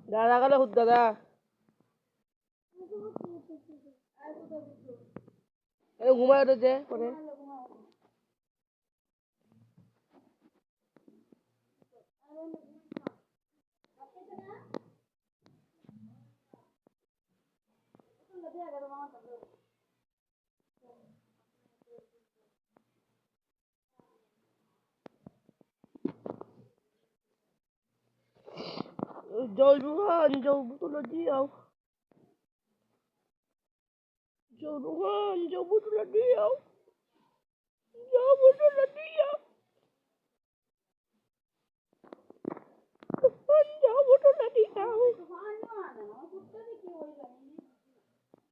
দাদা গেলে হুদ দাদা ঘুমায় উঠেছে পরে Jauh Tuhan, jauh betul lagi ya. Jauh Tuhan, jauh betul lagi ya. Jauh betul lagi ya. Tuhan, jauh betul lagi ya.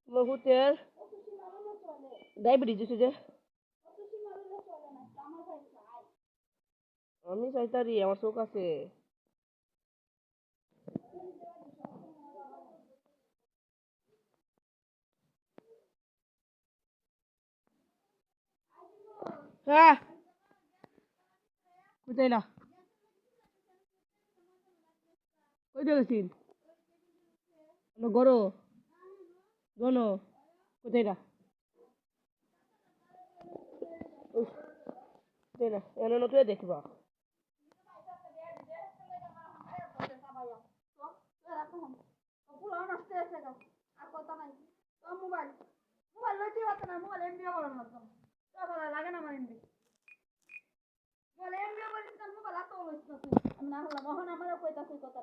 Mau hotel? Diabetes saja. আমি চাইতারি আমার চোখ আছে হ্যাঁ কোথায় না কই দেখেছিস গরো গনো কোথায় না কোথায় না এনে নতুন দেখবা লাগে না আমার এমবি বলে এমবি বলিস না মোবাইল এত হইছ না তুই আমি না হলাম এখন আমারও কইতাছিস কথা